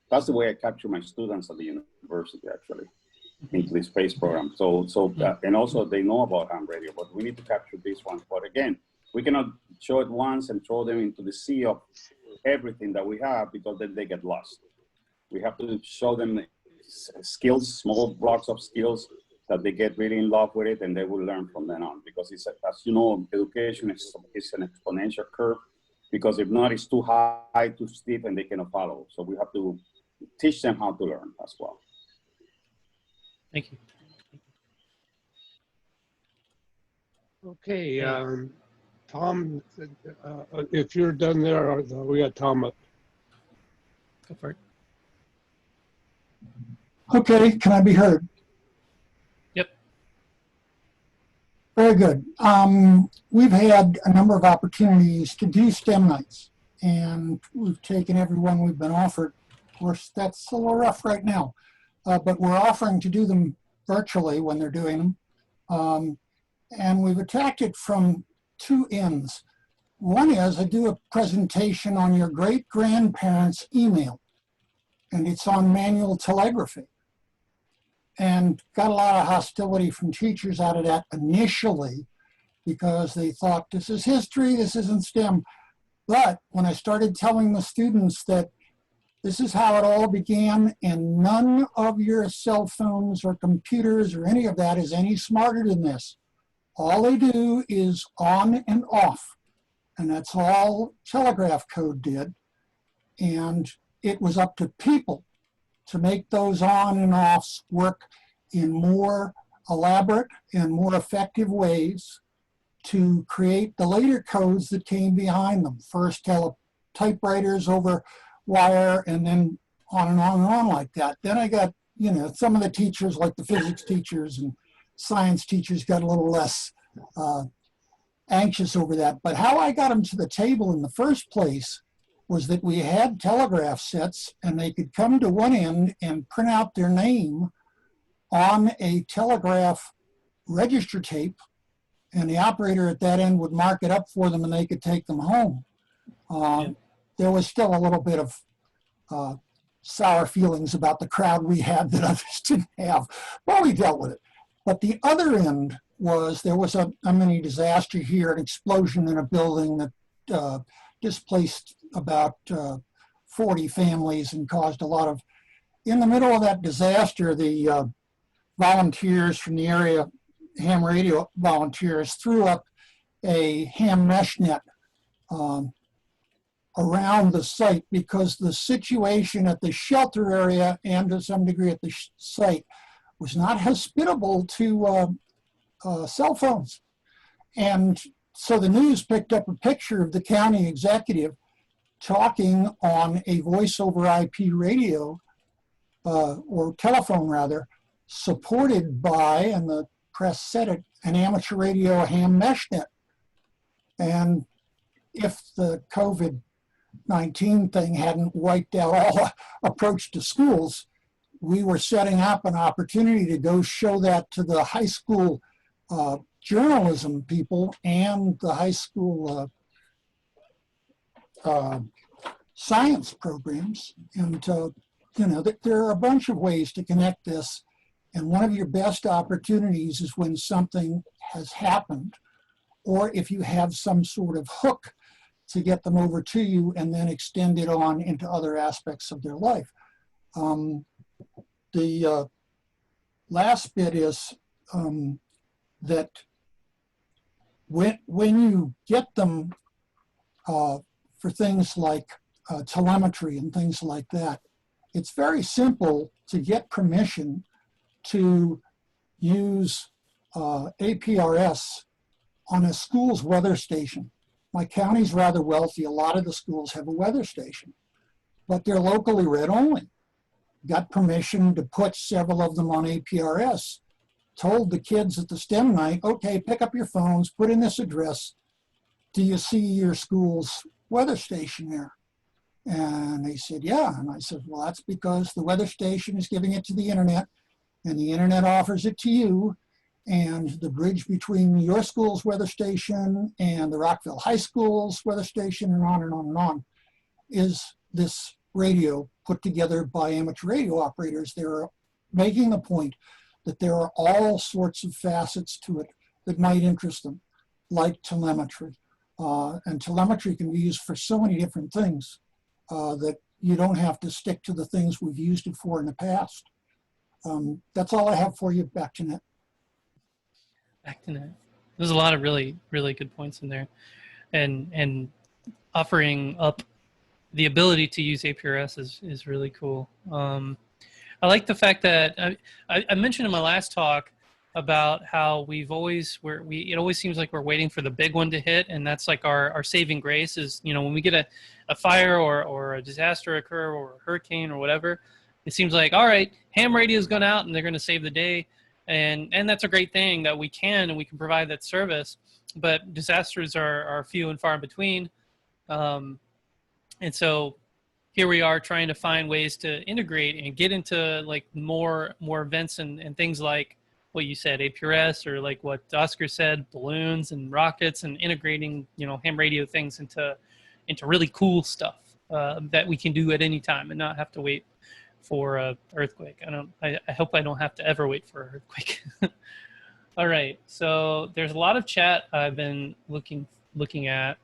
[SPEAKER 7] that's the way I capture my students at the university, actually, into the space program. And also they know about ham radio, but we need to capture these ones. But again, we cannot show it once and throw them into the sea of everything that we have, because then they get lost. We have to show them skills, small blocks of skills, that they get really in love with it, and they will learn from then on. Because it's, as you know, education is an exponential curve, because if not, it's too high, too steep, and they cannot follow. So we have to teach them how to learn as well.
[SPEAKER 1] Thank you.
[SPEAKER 3] Okay, Tom, if you're done there, we got Tom up.
[SPEAKER 1] Go for it.
[SPEAKER 8] Okay, can I be heard?
[SPEAKER 1] Yep.
[SPEAKER 8] Very good. We've had a number of opportunities to do STEM nights, and we've taken every one we've been offered. Of course, that's a little rough right now, but we're offering to do them virtually when they're doing them. And we've attacked it from two ends. One is I do a presentation on your great-grandparents' email, and it's on manual telegraphy. And got a lot of hostility from teachers out of that initially, because they thought, this is history, this isn't STEM. But when I started telling the students that this is how it all began, and none of your cell phones or computers or any of that is any smarter than this. All they do is on and off. And that's all telegraph code did. And it was up to people to make those on and offs work in more elaborate and more effective ways to create the later codes that came behind them. First typewriters over wire, and then on and on and on like that. Then I got, you know, some of the teachers, like the physics teachers and science teachers, got a little less anxious over that. But how I got them to the table in the first place was that we had telegraph sets, and they could come to one end and print out their name on a telegraph register tape, and the operator at that end would mark it up for them, and they could take them home. There was still a little bit of sour feelings about the crowd we had that others didn't have, but we dealt with it. But the other end was, there was a mini disaster here, an explosion in a building that displaced about 40 families and caused a lot of, in the middle of that disaster, the volunteers from the area, ham radio volunteers, threw up a ham mesh net around the site, because the situation at the shelter area and to some degree at the site was not hospitable to cell phones. And so the news picked up a picture of the county executive talking on a voice over IP radio, or telephone rather, supported by, and the press said it, an amateur radio ham mesh net. And if the COVID-19 thing hadn't wiped out all approach to schools, we were setting up an opportunity to go show that to the high school journalism people and the high school science programs. And you know, there are a bunch of ways to connect this. And one of your best opportunities is when something has happened, or if you have some sort of hook to get them over to you and then extend it on into other aspects of their life. The last bit is, that when you get them for things like telemetry and things like that, it's very simple to get permission to use APRS on a school's weather station. My county's rather wealthy. A lot of the schools have a weather station, but they're locally read only. Got permission to put several of them on APRS. Told the kids at the STEM night, okay, pick up your phones, put in this address. Do you see your school's weather station there? And they said, yeah. And I said, well, that's because the weather station is giving it to the internet, and the internet offers it to you. And the bridge between your school's weather station and the Rockville High School's weather station, and on and on and on, is this radio put together by amateur radio operators. They're making the point that there are all sorts of facets to it that might interest them, like telemetry. And telemetry can be used for so many different things that you don't have to stick to the things we've used it for in the past. That's all I have for you. Back to Net.
[SPEAKER 1] Back to Net. There's a lot of really, really good points in there. And offering up the ability to use APRS is really cool. I like the fact that I mentioned in my last talk about how it always seems like we're waiting for the big one to hit, and that's like our saving grace is, when we get a fire or a disaster occur or a hurricane or whatever, it seems like, all right, ham radio's gone out and they're going to save the day, and that's a great thing that we can provide that service, but disasters are few and far in between, and so here we are trying to find ways to integrate and get into like more events and things like what you said, APRS, or like what Oscar said, balloons and rockets, and integrating, ham radio things into really cool stuff that we can do at any time and not have to wait for an earthquake. I hope I don't have to ever wait for an earthquake. All right, so there's a lot of chat I've been looking at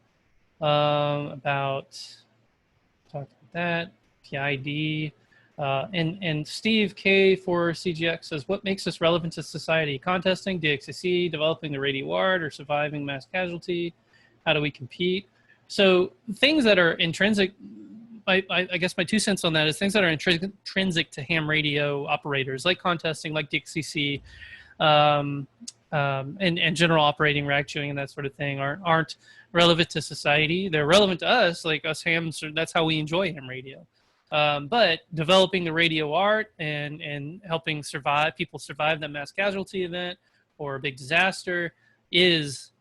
[SPEAKER 1] about that PID, and Steve K for CGX says, what makes us relevant to society? Contesting, DXCC, developing the radio art, or surviving mass casualty? How do we compete? So things that are intrinsic, I guess my 2 cents on that is things that are intrinsic to ham radio operators, like contesting, like DXCC, and general operating, rack chewing, and that sort of thing aren't relevant to society. They're relevant to us, like us hams. That's how we enjoy ham radio. But developing the radio art and helping people survive that mass casualty event or a big disaster is,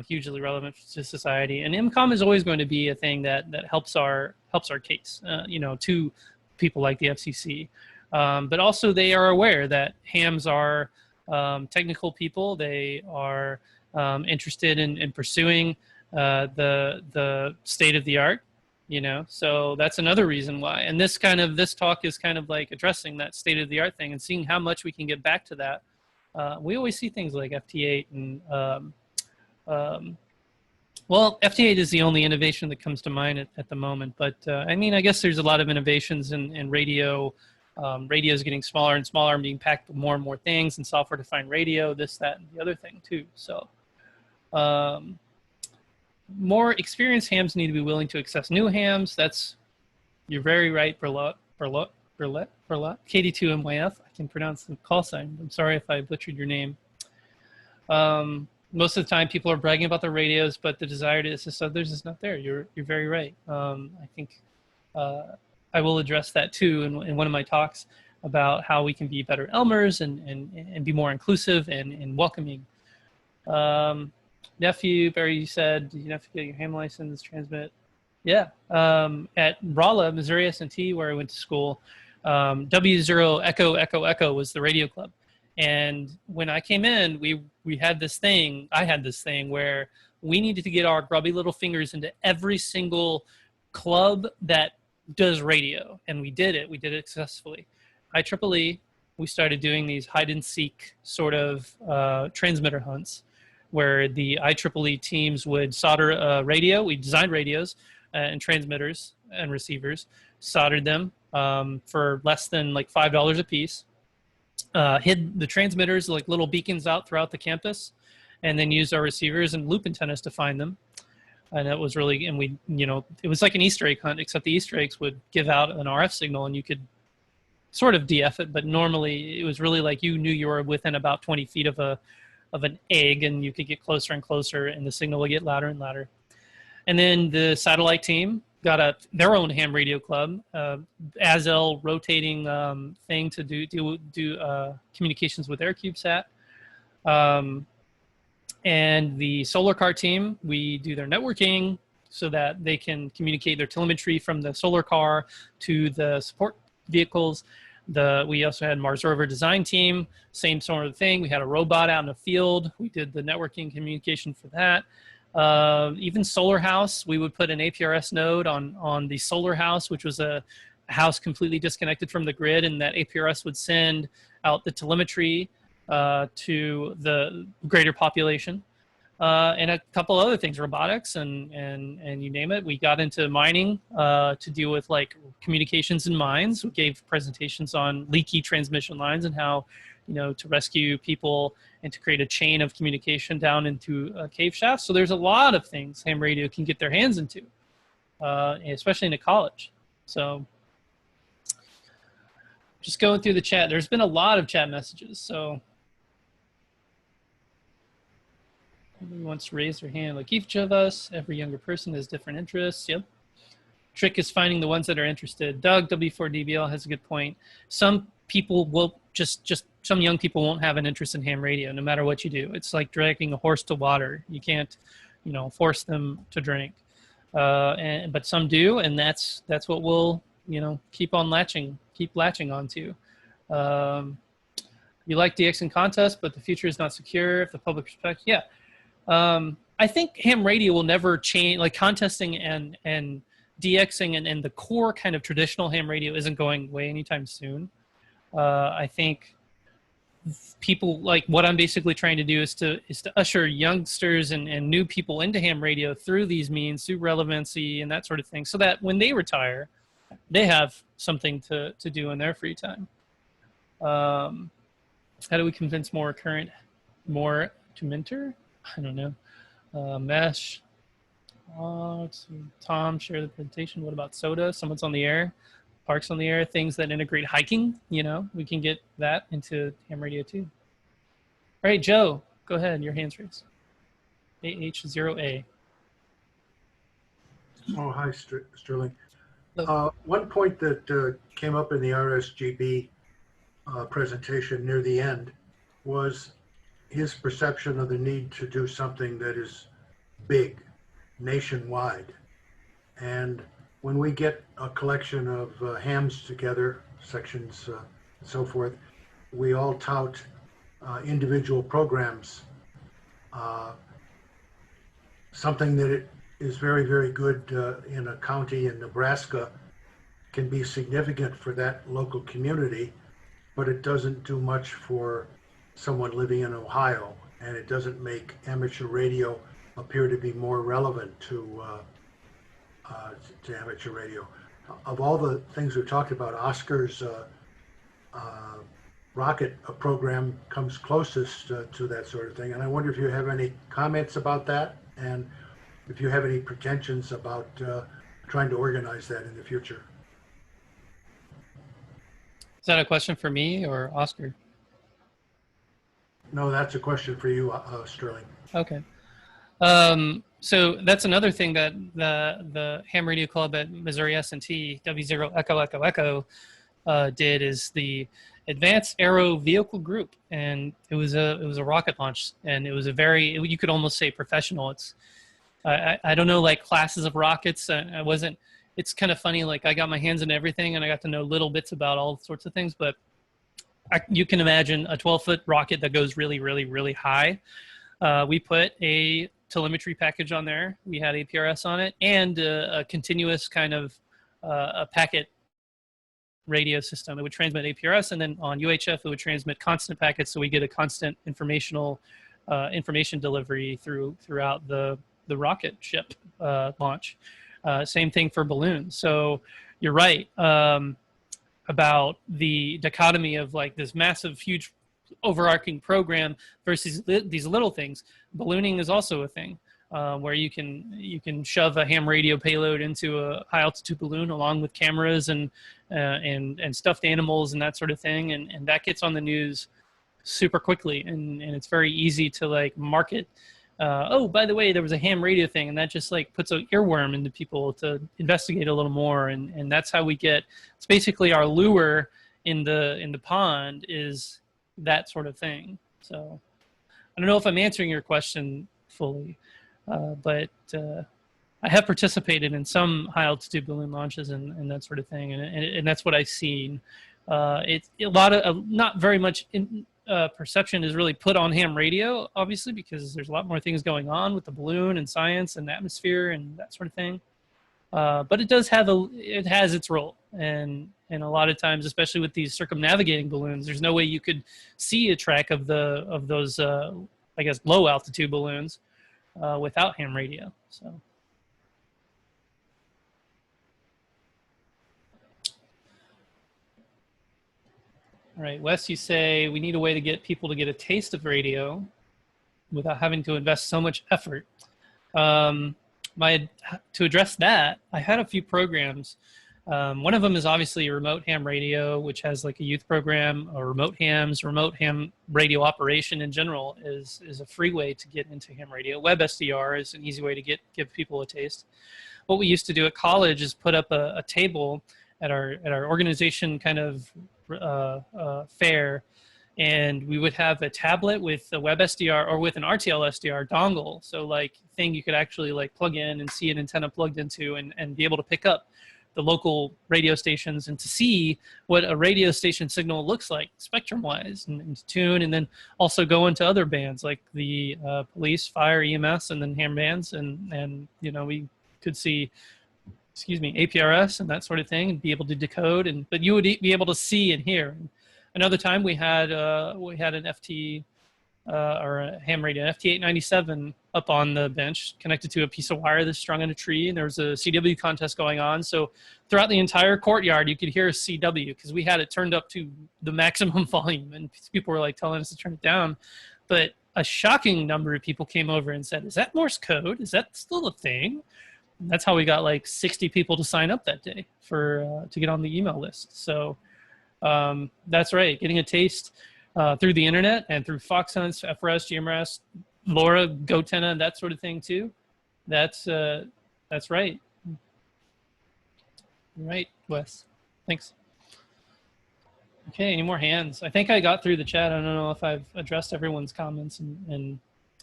[SPEAKER 1] hugely relevant to society. And IMCOM is always going to be a thing that helps our case, to people like the FCC. But also they are aware that hams are technical people. They are interested in pursuing the state of the art, so that's another reason why. And this talk is kind of like addressing that state of the art thing and seeing how much we can get back to that. We always see things like FT8 and well, FT8 is the only innovation that comes to mind at the moment, but I guess there's a lot of innovations in radio. Radio is getting smaller and smaller and being packed with more and more things, and software-defined radio, this, that, and the other thing too. So more experienced hams need to be willing to access new hams. You're very right, Burlette, KD2MYF. I can pronounce the call sign. I'm sorry if I butchered your name. Most of the time people are bragging about their radios, but the desire to assist others is not there. You're very right. I think I will address that too in one of my talks about how we can be better Elmers and be more inclusive and welcoming. Nephew, Barry said, did you have to get your ham license, transmit? Yeah. At Rolla, Missouri S&T, where I went to school, W0 Echo Echo Echo was the radio club. And when I came in, we had this thing, I had this thing where we needed to get our grubby little fingers into every single club that does radio. And we did it successfully. IEEE, we started doing these hide and seek sort of transmitter hunts where the IEEE teams would solder a radio. We designed radios and transmitters and receivers, soldered them for less than like $5 a piece. hid the transmitters like little beacons out throughout the campus, and then used our receivers and loop antennas to find them. And it was really, and we, it was like an Easter egg hunt, except the Easter eggs would give out an RF signal and you could sort of DF it, but normally it was really like you knew you were within about 20 feet of an egg, and you could get closer and closer and the signal would get louder and louder. And then the satellite team got their own ham radio club, ASL rotating thing to do communications with their CubeSat. And the solar car team, we do their networking so that they can communicate their telemetry from the solar car to the support vehicles. We also had Mars rover design team, same sort of thing. We had a robot out in the field. We did the networking communication for that. Even solar house, we would put an APRS node on the solar house, which was a house completely disconnected from the grid, and that APRS would send out the telemetry to the greater population, and a couple other things, robotics and you name it. We got into mining to deal with like communications in mines. We gave presentations on leaky transmission lines and how, to rescue people and to create a chain of communication down into cave shafts. So there's a lot of things ham radio can get their hands into, especially in a college. So just going through the chat, there's been a lot of chat messages. So everyone wants to raise their hand like each of us. Every younger person has different interests. Yep. Trick is finding the ones that are interested. Doug, W4DBL, has a good point. Some people will some young people won't have an interest in ham radio no matter what you do. It's like dragging a horse to water. You can't, force them to drink. But some do, and that's what we'll, keep latching onto. You like DXing contests, but the future is not secure if the public respects. Yeah. I think ham radio will never change, like contesting and DXing and the core kind of traditional ham radio isn't going away anytime soon. I think people, like what I'm basically trying to do is to usher youngsters and new people into ham radio through these means, through relevancy and that sort of thing, so that when they retire, they have something to do in their free time. How do we convince more to mentor? I don't know. Mesh. Tom, share the presentation. What about soda? Someone's on the air. Parks on the air. Things that integrate hiking. We can get that into ham radio too. All right, Joe, go ahead. Your hand's raised. AH0A.
[SPEAKER 9] Oh, hi, Sterling. One point that came up in the RSGB presentation near the end was his perception of the need to do something that is big, nationwide. And when we get a collection of hams together, sections and so forth, we all tout individual programs. Something that is very, very good in a county in Nebraska can be significant for that local community, but it doesn't do much for someone living in Ohio, and it doesn't make amateur radio appear to be more relevant to amateur radio. Of all the things we've talked about, Oscar's rocket program comes closest to that sort of thing, and I wonder if you have any comments about that, and if you have any pretensions about trying to organize that in the future.
[SPEAKER 1] Is that a question for me or Oscar?
[SPEAKER 9] No, that's a question for you, Sterling.
[SPEAKER 1] Okay. So that's another thing that the Ham Radio Club at Missouri S&T, W0 Echo Echo Echo, did, is the Advanced Aero Vehicle Group, and it was a rocket launch, and it was a very, you could almost say professional. It's I don't know, like classes of rockets. It's kind of funny, like I got my hands in everything and I got to know little bits about all sorts of things, but you can imagine a 12-foot rocket that goes really, really, really high. We put a telemetry package on there. We had APRS on it and a continuous kind of a packet radio system. It would transmit APRS, and then on UHF it would transmit constant packets, so we get a constant information delivery throughout the rocket ship launch. Same thing for balloons. So you're right. about the dichotomy of like this massive, huge, overarching program versus these little things. Ballooning is also a thing where you can shove a ham radio payload into a high altitude balloon along with cameras and stuffed animals and that sort of thing, and that gets on the news super quickly, and it's very easy to like market. Oh, by the way, there was a ham radio thing, and that just like puts an earworm into people to investigate a little more, and that's how we get. It's basically our lure in the pond is that sort of thing. So I don't know if I'm answering your question fully, but I have participated in some high altitude balloon launches and that sort of thing, and that's what I've seen. It's a lot of not very much perception is really put on ham radio, obviously, because there's a lot more things going on with the balloon and science and atmosphere and that sort of thing. But it does have it has its role, and a lot of times, especially with these circumnavigating balloons, there's no way you could see a track of those I guess low altitude balloons without ham radio. So. All right, Wes, you say we need a way to get people to get a taste of radio without having to invest so much effort. To address that, I had a few programs. One of them is obviously remote ham radio, which has like a youth program, or remote ham radio operation in general is a free way to get into ham radio. WebSDR is an easy way to give people a taste. What we used to do at college is put up a table at our organization kind of fair, and we would have a tablet with a WebSDR or with an RTL SDR dongle, so like thing you could actually like plug in and see an antenna plugged into and be able to pick up the local radio stations and to see what a radio station signal looks like spectrum wise and to tune, and then also go into other bands like the police, fire, EMS, and then ham bands, and you know, we could see APRS and that sort of thing, and be able to decode, but you would be able to see and hear. Another time we had an FT or a ham radio, an FT897 up on the bench connected to a piece of wire that's strung on a tree, and there was a CW contest going on. So throughout the entire courtyard, you could hear a CW because we had it turned up to the maximum volume, and people were like telling us to turn it down. But a shocking number of people came over and said, "Is that Morse code? Is that still a thing?" And that's how we got like 60 people to sign up that day to get on the email list. So that's right, getting a taste through the internet and through Fox Hunts, FRS, GMRS, LoRa, GoTenna, and that sort of thing too. That's right. Right, Wes. Thanks. Okay, any more hands? I think I got through the chat. I don't know if I've addressed everyone's comments and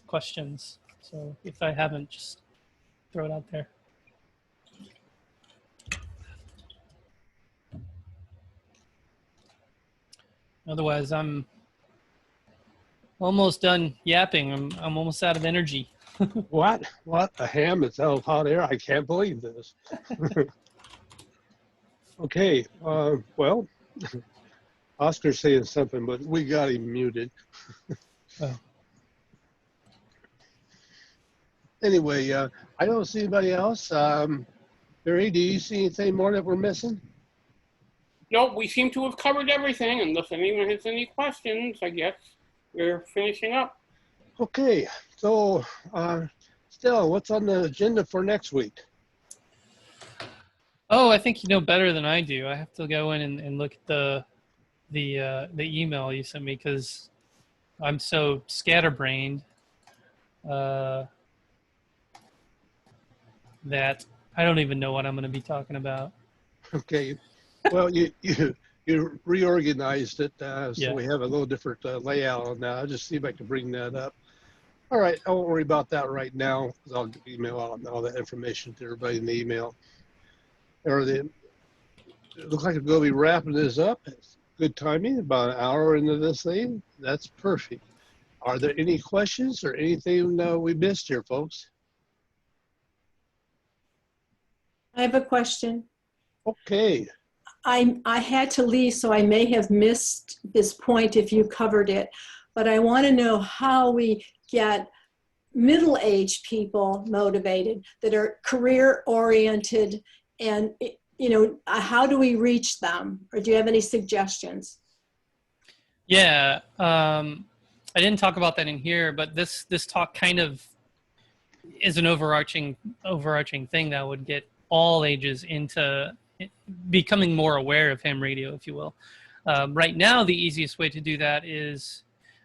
[SPEAKER 1] questions. So if I haven't, just throw it out there. Otherwise, I'm almost done yapping. I'm almost out of energy.
[SPEAKER 3] What? A ham is out of hot air? I can't believe this. Okay. Well, Oscar's saying something, but we got him muted.
[SPEAKER 1] Oh.
[SPEAKER 3] Anyway, I don't see anybody else. Barry, do you see anything more that we're missing?
[SPEAKER 6] Nope, we seem to have covered everything. Unless anyone has any questions, I guess we're finishing up.
[SPEAKER 3] Okay, so Stella, what's on the agenda for next week?
[SPEAKER 1] Oh, I think you know better than I do. I have to go in and look at the email you sent me because I'm so scatterbrained that I don't even know what I'm going to be talking about.
[SPEAKER 3] Okay. Well, you reorganized it, so
[SPEAKER 1] Yeah.
[SPEAKER 3] we have a little different layout on that. I'll just see if I can bring that up. All right, I won't worry about that right now because I'll email out all that information to everybody in the email. It looks like I'm going to be wrapping this up. It's good timing, about an hour into this thing. That's perfect. Are there any questions or anything we missed here, folks?
[SPEAKER 10] I have a question.
[SPEAKER 3] Okay.
[SPEAKER 10] I had to leave, so I may have missed this point if you covered it, but I want to know how we get middle-aged people motivated that are career-oriented and how do we reach them? Or do you have any suggestions?
[SPEAKER 1] Yeah, I didn't talk about that in here, but this talk kind of is an overarching thing that would get all ages into becoming more aware of ham radio, if you will. Right now, the easiest way to do that is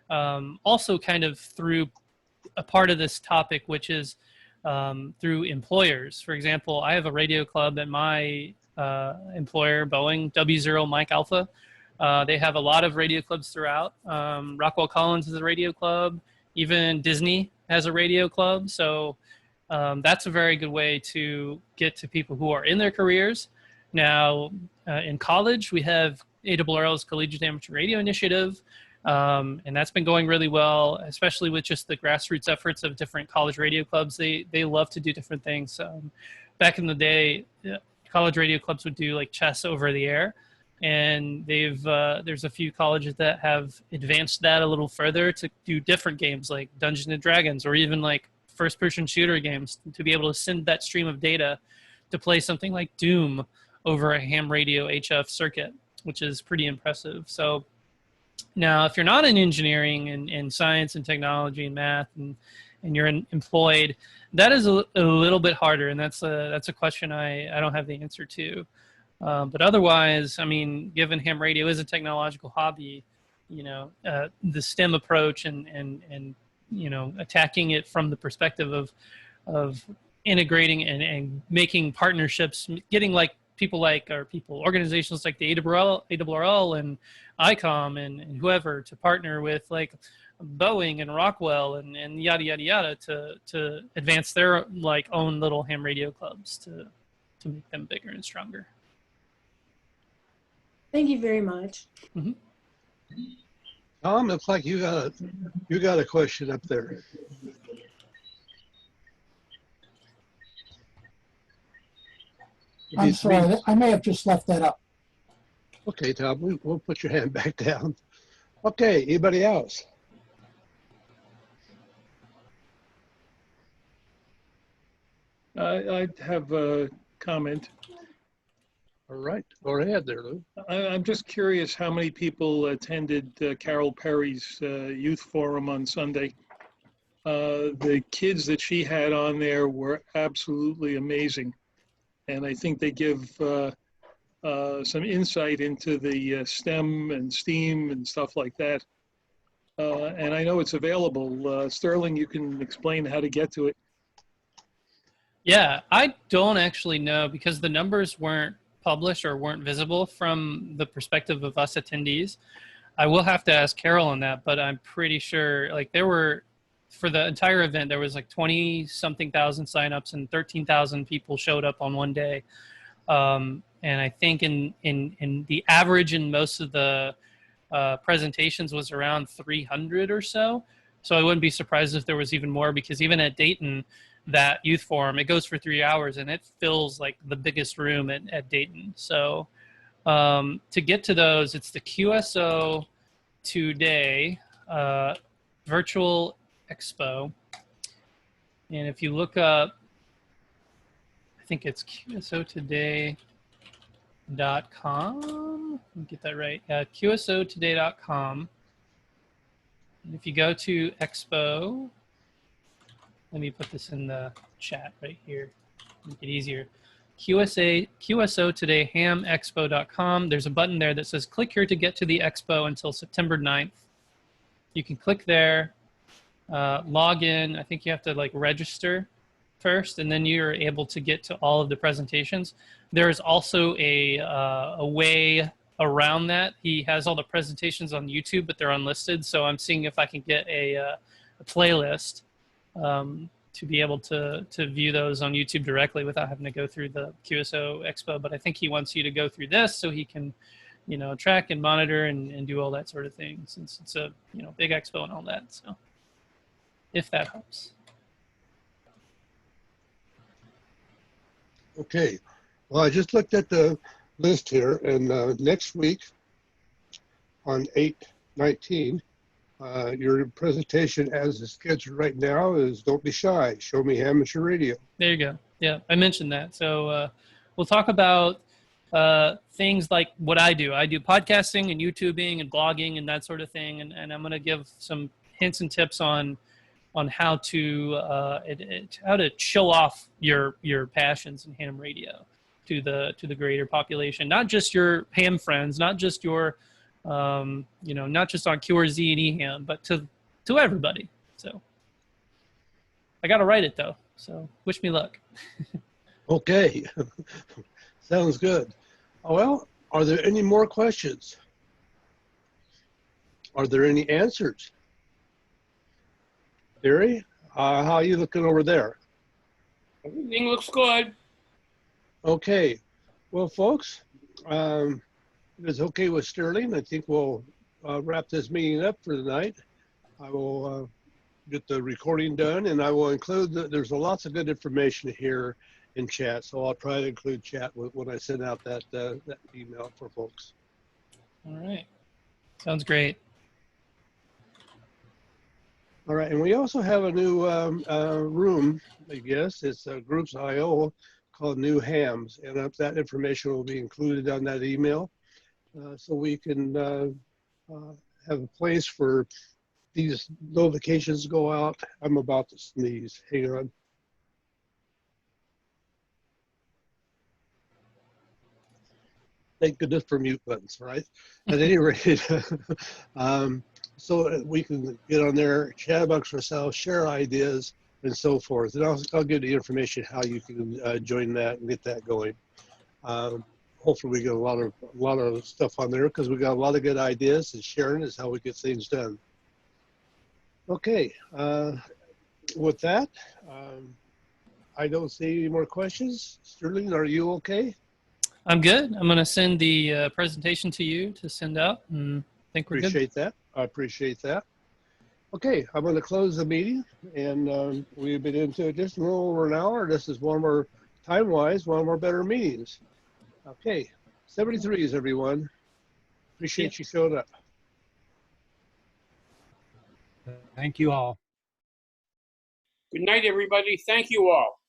[SPEAKER 1] also kind of through a part of this topic, which is through employers. For example, I have a radio club at my employer, Boeing, W0 Mike Alpha. They have a lot of radio clubs throughout. Rockwell Collins is a radio club. Even Disney has a radio club. So that's a very good way to get to people who are in their careers. Now, in college, we have ARRL's Collegiate Amateur Radio Initiative. And that's been going really well, especially with just the grassroots efforts of different college radio clubs. They love to do different things. Back in the day, college radio clubs would do like chess over the air. And there's a few colleges that have advanced that a little further to do different games like Dungeons and Dragons, or even like first-person shooter games, to be able to send that stream of data to play something like Doom over a ham radio HF circuit, which is pretty impressive. So now, if you're not in engineering and science and technology and math and you're employed, that is a little bit harder, and that's a question I don't have the answer to. But otherwise, I mean, given ham radio is a technological hobby, the STEM approach and attacking it from the perspective of integrating and making partnerships, getting organizations like the ARRL and ICOM and whoever to partner with like Boeing and Rockwell and yada yada yada to advance their like own little ham radio clubs to make them bigger and stronger.
[SPEAKER 10] Thank you very much.
[SPEAKER 1] Mm-hmm.
[SPEAKER 3] Tom, looks like you got a question up there.
[SPEAKER 8] I'm sorry, I may have just left that up.
[SPEAKER 3] Okay, Tom, we'll put your hand back down. Okay, anybody else?
[SPEAKER 5] I have a comment.
[SPEAKER 3] All right, go ahead there, Lou.
[SPEAKER 5] I'm just curious how many people attended Carol Perry's youth forum on Sunday. The kids that she had on there were absolutely amazing. And I think they give some insight into the STEM and STEAM and stuff like that. And I know it's available. Sterling, you can explain how to get to it.
[SPEAKER 1] Yeah, I don't actually know because the numbers weren't published or weren't visible from the perspective of us attendees. I will have to ask Carol on that, but I'm pretty sure like there were, for the entire event, there was like 20-something thousand signups and 13,000 people showed up on one day. And I think in the average in most of the presentations was around 300 or so. So I wouldn't be surprised if there was even more, because even at Dayton, that youth forum, it goes for 3 hours and it fills like the biggest room at Dayton. So to get to those, it's the QSO Today virtual expo. And if you look up, I think it's qsotoday.com. Let me get that right. qsotoday.com. And if you go to expo, let me put this in the chat right here, make it easier. QSO Today hamexpo.com. There's a button there that says click here to get to the expo until September 9th. You can click there, log in. I think you have to like register first, and then you're able to get to all of the presentations. There is also a way around that. He has all the presentations on YouTube, but they're unlisted. So I'm seeing if I can get a playlist to be able to view those on YouTube directly without having to go through the QSO Expo. But I think he wants you to go through this so he can, track and monitor and do all that sort of thing, since it's a, big expo and all that. So if that helps.
[SPEAKER 3] Okay. Well, I just looked at the list here, and next week on 8/19, your presentation as is scheduled right now is Don't Be Shy, Show Me Amateur Radio.
[SPEAKER 1] There you go. Yeah, I mentioned that. So we'll talk about things like what I do. I do podcasting and YouTubing and blogging and that sort of thing. And I'm going to give some hints and tips on how to show off your passions in ham radio to the greater population, not just your ham friends, not just your not just on QRZ and eHam, but to everybody. So I got to write it though. So wish me luck.
[SPEAKER 3] Okay, sounds good. Well, are there any more questions? Are there any answers? Barry, how are you looking over there?
[SPEAKER 6] Everything looks good.
[SPEAKER 3] Okay, well, folks, if it's okay with Sterling, I think we'll wrap this meeting up for the night. I will get the recording done, and I will include, there's lots of good information here in chat, so I'll try to include chat when I send out that email for folks.
[SPEAKER 1] All right, sounds great.
[SPEAKER 3] All right, and we also have a new room, I guess. It's Groups.io called New Hams, and that information will be included on that email. So we can have a place for these notifications to go out. I'm about to sneeze. Hang on. Thank goodness for mute buttons, right? At any rate, so we can get on there, chat amongst ourselves, share ideas, and so forth. And I'll give you the information how you can join that and get that going. Hopefully, we get a lot of stuff on there because we got a lot of good ideas, and sharing is how we get things done. Okay, with that, I don't see any more questions. Sterling, are you okay?
[SPEAKER 1] I'm good. I'm going to send the presentation to you to send out, and I think we're good.
[SPEAKER 3] Appreciate that. I appreciate that. Okay, I'm going to close the meeting, and we've been into it just a little over an hour. This is one of our, time-wise, one of our better meetings. Okay, 73s, everyone. Appreciate you showing up.
[SPEAKER 11] Thank you all.
[SPEAKER 6] Good night, everybody. Thank you all.